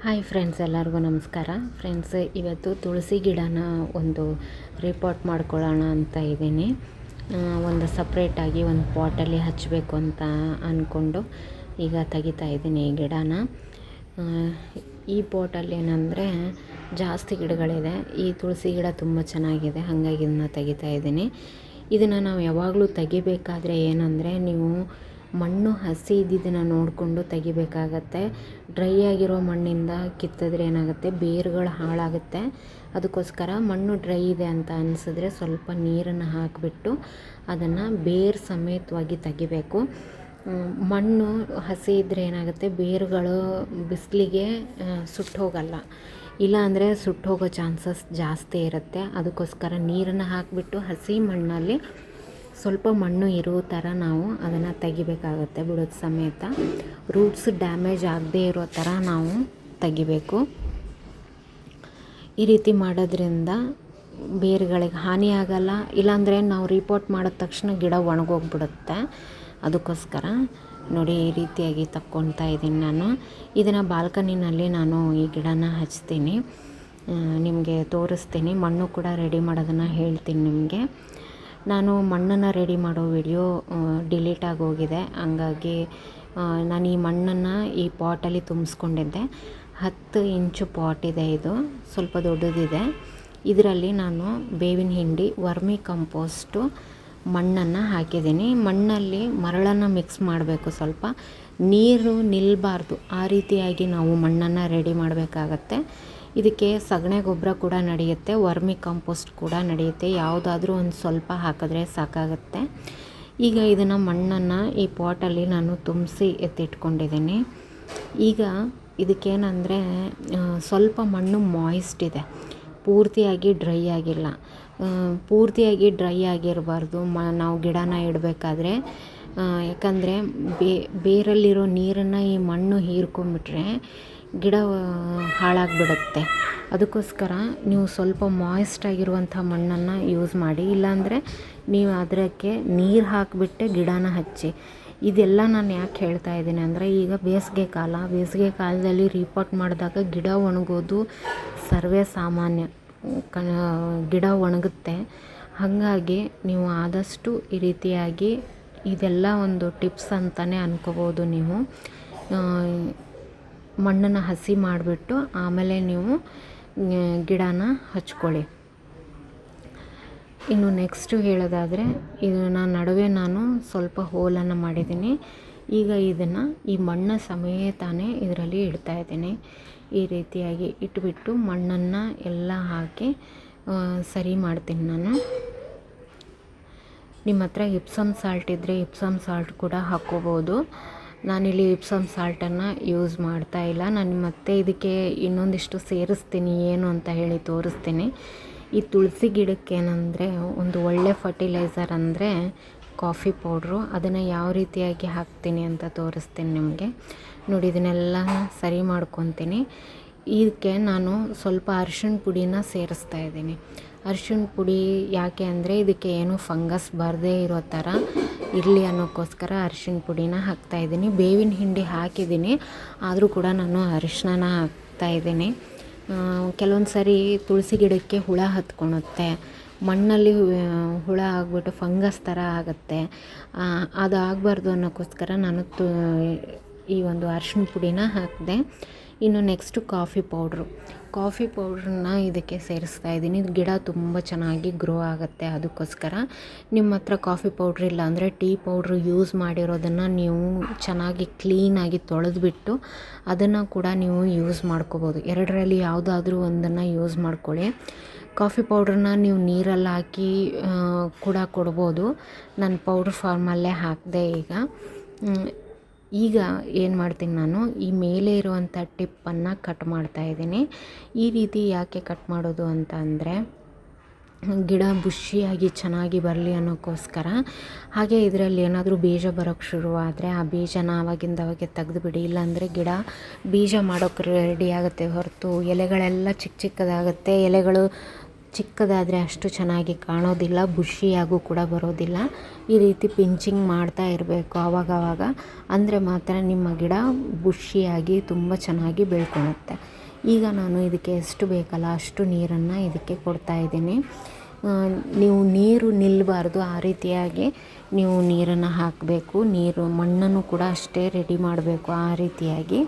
Hi friends, ಎಲ್ಲರಿಗೂ ನಮಸ್ಕಾರ. Friends, ಇವತ್ತು ತುಳಸಿ ಗಿಡನ ಒಂದು ರಿಪೋರ್ಟ್ ಮಾಡ್ಕೊಳ್ಳೋಣ ಅಂತ ಇದ್ದೀನಿ. ಒಂದು ಸಪ್ರೇಟಾಗಿ ಒಂದು ಪಾಟಲ್ಲಿ ಹಚ್ಚಬೇಕು ಅಂತ ಅಂದ್ಕೊಂಡು ಈಗ ತೆಗಿತಾ ಇದ್ದೀನಿ ಈ ಗಿಡನ. ಈ ಪಾಟಲ್ಲಿ ಏನಂದರೆ ಜಾಸ್ತಿ ಗಿಡಗಳಿದೆ. ಈ ತುಳಸಿ ಗಿಡ ತುಂಬ ಚೆನ್ನಾಗಿದೆ, ಹಾಗಾಗಿ ಇದನ್ನು ತೆಗಿತಾ ಇದ್ದೀನಿ. ಇದನ್ನು ನಾವು ಯಾವಾಗಲೂ ತೆಗಿಬೇಕಾದ್ರೆ ಏನಂದರೆ, ನೀವು ಮಣ್ಣು ಹಸಿ ಇದ್ದಿದ್ದನ್ನು ನೋಡಿಕೊಂಡು ತೆಗಿಬೇಕಾಗತ್ತೆ. ಡ್ರೈ ಆಗಿರೋ ಮಣ್ಣಿಂದ ಕಿತ್ತಿದ್ರೆ ಏನಾಗುತ್ತೆ, ಬೇರುಗಳು ಹಾಳಾಗುತ್ತೆ. ಅದಕ್ಕೋಸ್ಕರ ಮಣ್ಣು ಡ್ರೈ ಇದೆ ಅಂತ ಅನಿಸಿದ್ರೆ ಸ್ವಲ್ಪ ನೀರನ್ನು ಹಾಕಿಬಿಟ್ಟು ಅದನ್ನು ಬೇರು ಸಮೇತವಾಗಿ ತೆಗಿಬೇಕು. ಮಣ್ಣು ಹಸಿ ಇದ್ದರೆ ಏನಾಗುತ್ತೆ, ಬೇರುಗಳು ಬಿಸಿಲಿಗೆ ಸುಟ್ಟು ಹೋಗಲ್ಲ, ಇಲ್ಲಾಂದರೆ ಸುಟ್ಟು ಹೋಗೋ ಚಾನ್ಸಸ್ ಜಾಸ್ತಿ ಇರುತ್ತೆ. ಅದಕ್ಕೋಸ್ಕರ ನೀರನ್ನು ಹಾಕಿಬಿಟ್ಟು ಹಸಿ ಮಣ್ಣಲ್ಲಿ ಸ್ವಲ್ಪ ಮಣ್ಣು ಇರೋ ಥರ ನಾವು ಅದನ್ನು ತೆಗಿಬೇಕಾಗತ್ತೆ. ಬಿಡೋದು ಸಮೇತ ರೂಟ್ಸ್ ಡ್ಯಾಮೇಜ್ ಆಗದೇ ಇರೋ ಥರ ನಾವು ತೆಗಿಬೇಕು. ಈ ರೀತಿ ಮಾಡೋದ್ರಿಂದ ಬೇರುಗಳಿಗೆ ಹಾನಿ ಆಗಲ್ಲ. ಇಲ್ಲಾಂದರೆ ನಾವು ರಿಪೋರ್ಟ್ ಮಾಡಿದ ತಕ್ಷಣ ಗಿಡ ಒಣಗೋಗ್ಬಿಡುತ್ತೆ. ಅದಕ್ಕೋಸ್ಕರ ನೋಡಿ, ಈ ರೀತಿಯಾಗಿ ತಕ್ಕೊಳ್ತಾ ಇದ್ದೀನಿ ನಾನು. ಇದನ್ನು ಬಾಲ್ಕನಿನಲ್ಲಿ ನಾನು ಈ ಗಿಡನ ಹಚ್ತೀನಿ, ನಿಮಗೆ ತೋರಿಸ್ತೀನಿ. ಮಣ್ಣು ಕೂಡ ರೆಡಿ ಮಾಡೋದನ್ನು ಹೇಳ್ತೀನಿ ನಿಮಗೆ. ನಾನು ಮಣ್ಣನ್ನು ರೆಡಿ ಮಾಡೋ ವಿಡಿಯೋ ಡಿಲೀಟ್ ಆಗೋಗಿದೆ. ಹಂಗಾಗಿ ನಾನು ಈ ಮಣ್ಣನ್ನು ಈ ಪಾಟಲ್ಲಿ ತುಂಬಿಸ್ಕೊಂಡಿದ್ದೆ. 10 ಇಂಚು ಪಾಟ್ ಇದೆ, ಇದು ಸ್ವಲ್ಪ ದೊಡ್ಡದಿದೆ. ಇದರಲ್ಲಿ ನಾನು ಬೇವಿನ ಹಿಂಡಿ, ವರ್ಮಿ ಕಂಪೋಸ್ಟು, ಮಣ್ಣನ್ನು ಹಾಕಿದ್ದೀನಿ. ಮಣ್ಣಲ್ಲಿ ಮರಳನ್ನು ಮಿಕ್ಸ್ ಮಾಡಬೇಕು, ಸ್ವಲ್ಪ ನೀರು ನಿಲ್ಲಬಾರ್ದು, ಆ ರೀತಿಯಾಗಿ ನಾವು ಮಣ್ಣನ್ನು ರೆಡಿ ಮಾಡಬೇಕಾಗತ್ತೆ. ಇದಕ್ಕೆ ಸಗಣಿ ಗೊಬ್ಬರ ಕೂಡ ನಡೆಯುತ್ತೆ, ವರ್ಮಿ ಕಂಪೋಸ್ಟ್ ಕೂಡ ನಡೆಯುತ್ತೆ. ಯಾವುದಾದ್ರೂ ಒಂದು ಸ್ವಲ್ಪ ಹಾಕಿದ್ರೆ ಸಾಕಾಗುತ್ತೆ. ಈಗ ಇದನ್ನು ಮಣ್ಣನ್ನು ಈ ಪಾಟಲ್ಲಿ ನಾನು ತುಂಬಿಸಿ ಎತ್ತಿಟ್ಕೊಂಡಿದ್ದೀನಿ. ಈಗ ಇದಕ್ಕೇನೆಂದರೆ, ಸ್ವಲ್ಪ ಮಣ್ಣು ಮಾಯಿಸ್ಟ್ ಇದೆ, ಪೂರ್ತಿಯಾಗಿ ಡ್ರೈ ಆಗಿಲ್ಲ. ಪೂರ್ತಿಯಾಗಿ ಡ್ರೈ ಆಗಿರಬಾರ್ದು ನಾವು ಗಿಡನ ಇಡಬೇಕಾದ್ರೆ. ಯಾಕಂದರೆ ಬೇರಲ್ಲಿರೋ ನೀರನ್ನು ಈ ಮಣ್ಣು ಹೀರ್ಕೊಂಬಿಟ್ರೆ ಗಿಡ ಹಾಳಾಗಿಬಿಡುತ್ತೆ. ಅದಕ್ಕೋಸ್ಕರ ನೀವು ಸ್ವಲ್ಪ ಮಾಯಿಸ್ಟ್ ಆಗಿರುವಂಥ ಮಣ್ಣನ್ನು ಯೂಸ್ ಮಾಡಿ. ಇಲ್ಲಾಂದರೆ ನೀವು ಅದಕ್ಕೆ ನೀರು ಹಾಕಿಬಿಟ್ಟೆ ಗಿಡನ ಹಚ್ಚಿ. ಇದೆಲ್ಲ ನಾನು ಯಾಕೆ ಹೇಳ್ತಾ ಇದ್ದೀನಿ ಅಂದರೆ, ಈಗ ಬೇಸಿಗೆ ಕಾಲದಲ್ಲಿ ರಿಪೋರ್ಟ್ ಮಾಡಿದಾಗ ಗಿಡ ಒಣಗೋದು ಸರ್ವೇ ಸಾಮಾನ್ಯ. ಗಿಡ ಒಣಗುತ್ತೆ. ಹಾಗಾಗಿ ನೀವು ಆದಷ್ಟು ಈ ರೀತಿಯಾಗಿ, ಇದೆಲ್ಲ ಒಂದು ಟಿಪ್ಸ್ ಅಂತಲೇ ಅನ್ಕೋಬೋದು ನೀವು. ಮಣ್ಣನ್ನು ಹಸಿ ಮಾಡಿಬಿಟ್ಟು ಆಮೇಲೆ ನೀವು ಗಿಡನ ಹಚ್ಕೊಳ್ಳಿ. ಇನ್ನು ನೆಕ್ಸ್ಟು ಹೇಳೋದಾದರೆ, ಇದನ್ನು ನಡುವೆ ನಾನು ಸ್ವಲ್ಪ ಹೋಲನ್ನು ಮಾಡಿದ್ದೀನಿ. ಈಗ ಇದನ್ನು ಈ ಮಣ್ಣು ಸಮೇತನೇ ಇದರಲ್ಲಿ ಇಡ್ತಾಯಿದ್ದೀನಿ. ಈ ರೀತಿಯಾಗಿ ಇಟ್ಬಿಟ್ಟು ಮಣ್ಣನ್ನು ಎಲ್ಲ ಹಾಕಿ ಸರಿ ಮಾಡ್ತೀನಿ ನಾನು. ನಿಮ್ಮ ಹತ್ರ ಇಪ್ಸಮ್ ಸಾಲ್ಟ್ ಇದ್ದರೆ ಇಪ್ಸಮ್ ಸಾಲ್ಟ್ ಕೂಡ ಹಾಕ್ಕೋಬೋದು. ನಾನಿಲ್ಲಿ ಇಪ್ಸಮ್ ಸಾಲ್ಟನ್ನು ಯೂಸ್ ಮಾಡ್ತಾ ಇಲ್ಲ. ನಾನು ಮತ್ತೆ ಇದಕ್ಕೆ ಇನ್ನೊಂದಿಷ್ಟು ಸೇರಿಸ್ತೀನಿ, ಏನು ಅಂತ ಹೇಳಿ ತೋರಿಸ್ತೀನಿ. ಈ ತುಳಸಿ ಗಿಡಕ್ಕೇನೆಂದರೆ ಒಂದು ಒಳ್ಳೆ ಫರ್ಟಿಲೈಸರ್ ಅಂದರೆ ಕಾಫಿ ಪೌಡ್ರು. ಅದನ್ನು ಯಾವ ರೀತಿಯಾಗಿ ಹಾಕ್ತೀನಿ ಅಂತ ತೋರಿಸ್ತೀನಿ ನಿಮಗೆ. ನೋಡಿ, ಇದನ್ನೆಲ್ಲ ಸರಿ ಮಾಡ್ಕೊತೀನಿ. ಇದಕ್ಕೆ ನಾನು ಸ್ವಲ್ಪ ಅರಿಶಿಣ ಪುಡಿನ ಸೇರಿಸ್ತಾ ಇದ್ದೀನಿ. ಅರಿಶಿಣ ಪುಡಿ ಯಾಕೆ ಅಂದರೆ, ಇದಕ್ಕೆ ಏನು ಫಂಗಸ್ ಬರದೇ ಇರೋ ಥರ ಇರಲಿ ಅನ್ನೋಕ್ಕೋಸ್ಕರ ಅರಿಶಿಣ ಪುಡಿನ ಹಾಕ್ತಾಯಿದ್ದೀನಿ. ಬೇವಿನ ಹಿಂಡಿ ಹಾಕಿದ್ದೀನಿ, ಆದರೂ ಕೂಡ ನಾನು ಅರಿಶಿನ ಹಾಕ್ತಾಯಿದ್ದೀನಿ. ಕೆಲವೊಂದು ಸರಿ ತುಳಸಿ ಗಿಡಕ್ಕೆ ಹುಳ ಹತ್ಕೊಳುತ್ತೆ, ಮಣ್ಣಲ್ಲಿ ಹುಳ ಆಗಿಬಿಟ್ಟು ಫಂಗಸ್ ಥರ ಆಗುತ್ತೆ. ಅದು ಆಗಬಾರ್ದು ಅನ್ನೋಕ್ಕೋಸ್ಕರ ನಾನು ಈ ಒಂದು ಅರಿಶಿಣ ಪುಡಿನ ಹಾಕಿದೆ. ಇನ್ನು ನೆಕ್ಸ್ಟು ಕಾಫಿ ಪೌಡ್ರನ್ನ ಇದಕ್ಕೆ ಸೇರಿಸ್ತಾ ಇದ್ದೀನಿ. ಇದು ಗಿಡ ತುಂಬ ಚೆನ್ನಾಗಿ ಗ್ರೋ ಆಗುತ್ತೆ. ಅದಕ್ಕೋಸ್ಕರ ನಿಮ್ಮ ಹತ್ರ ಕಾಫಿ ಪೌಡ್ರ್ ಇಲ್ಲ ಅಂದರೆ ಟೀ ಪೌಡ್ರು ಯೂಸ್ ಮಾಡಿರೋದನ್ನು ನೀವು ಚೆನ್ನಾಗಿ ಕ್ಲೀನಾಗಿ ತೊಳೆದ್ಬಿಟ್ಟು ಅದನ್ನು ಕೂಡ ನೀವು ಯೂಸ್ ಮಾಡ್ಕೋಬೋದು. ಎರಡರಲ್ಲಿ ಯಾವುದಾದ್ರೂ ಒಂದನ್ನು ಯೂಸ್ ಮಾಡ್ಕೊಳ್ಳಿ. ಕಾಫಿ ಪೌಡ್ರನ್ನ ನೀವು ನೀರಲ್ಲಿ ಹಾಕಿ ಕೂಡ ಕೊಡ್ಬೋದು. ನಾನು ಪೌಡ್ರ್ ಫಾರ್ಮಲ್ಲೇ ಹಾಕಿದೆ. ಈಗ ಏನು ಮಾಡ್ತೀನಿ, ನಾನು ಈ ಮೇಲೆ ಇರುವಂಥ ಟಿಪ್ಪನ್ನು ಕಟ್ ಮಾಡ್ತಾಯಿದ್ದೀನಿ. ಈ ರೀತಿ ಯಾಕೆ ಕಟ್ ಮಾಡೋದು ಅಂತ ಅಂದರೆ, ಗಿಡ ಬುಷಿಯಾಗಿ ಚೆನ್ನಾಗಿ ಬರಲಿ ಅನ್ನೋಕ್ಕೋಸ್ಕರ. ಹಾಗೆ ಇದರಲ್ಲಿ ಏನಾದರೂ ಬೀಜ ಬರೋಕ್ಕೆ ಶುರುವಾದರೆ ಆ ಬೀಜನ ಆವಾಗಿಂದವಾಗೆ ತೆಗೆದುಬಿಡಿ. ಇಲ್ಲಾಂದರೆ ಗಿಡ ಬೀಜ ಮಾಡೋಕ್ಕೆ ರೆಡಿ ಆಗುತ್ತೆ ಹೊರತು ಎಲೆಗಳೆಲ್ಲ ಚಿಕ್ಕ ಚಿಕ್ಕದಾಗುತ್ತೆ, ಎಲೆಗಳು ಚಿಕ್ಕದಾದರೆ ಅಷ್ಟು ಚೆನ್ನಾಗಿ ಕಾಣೋದಿಲ್ಲ, ಬುಷಿಯಾಗೂ ಕೂಡ ಬರೋದಿಲ್ಲ. ಈ ರೀತಿ ಪಿಂಚಿಂಗ್ ಮಾಡ್ತಾ ಇರಬೇಕು ಆವಾಗವಾಗ, ಅಂದರೆ ಮಾತ್ರ ನಿಮ್ಮ ಗಿಡ ಬುಷಿಯಾಗಿ ತುಂಬ ಚೆನ್ನಾಗಿ ಬೆಳ್ಕೊಳುತ್ತೆ. ಈಗ ನಾನು ಇದಕ್ಕೆ ಎಷ್ಟು ಬೇಕಲ್ಲ ಅಷ್ಟು ನೀರನ್ನು ಇದಕ್ಕೆ ಕೊಡ್ತಾಯಿದ್ದೀನಿ. ನೀವು ನೀರು ನಿಲ್ಲಬಾರ್ದು, ಆ ರೀತಿಯಾಗಿ ನೀವು ನೀರನ್ನು ಹಾಕಬೇಕು. ಮಣ್ಣನ್ನು ಕೂಡ ಅಷ್ಟೇ ರೆಡಿ ಮಾಡಬೇಕು ಆ ರೀತಿಯಾಗಿ.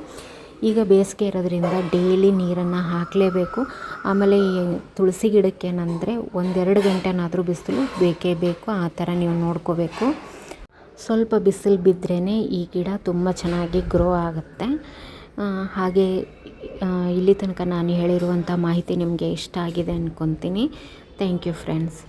ಈಗ ಬೇಸಿಗೆ ಇರೋದ್ರಿಂದ ಡೈಲಿ ನೀರನ್ನು ಹಾಕಲೇಬೇಕು. ಆಮೇಲೆ ಈ ತುಳಸಿ ಗಿಡಕ್ಕೇನೆಂದರೆ 1-2 ಗಂಟೆನಾದರೂ ಬಿಸಿಲು ಬೇಕೇ ಬೇಕು. ಆ ಥರ ನೀವು ನೋಡ್ಕೋಬೇಕು. ಸ್ವಲ್ಪ ಬಿಸಿಲು ಬಿದ್ರೇ ಈ ಗಿಡ ತುಂಬ ಚೆನ್ನಾಗಿ ಗ್ರೋ ಆಗುತ್ತೆ. ಹಾಗೆ ಇಲ್ಲಿ ತನಕ ನಾನು ಹೇಳಿರುವಂಥ ಮಾಹಿತಿ ನಿಮಗೆ ಇಷ್ಟ ಆಗಿದೆ ಅಂದ್ಕೊತೀನಿ. Thank you friends.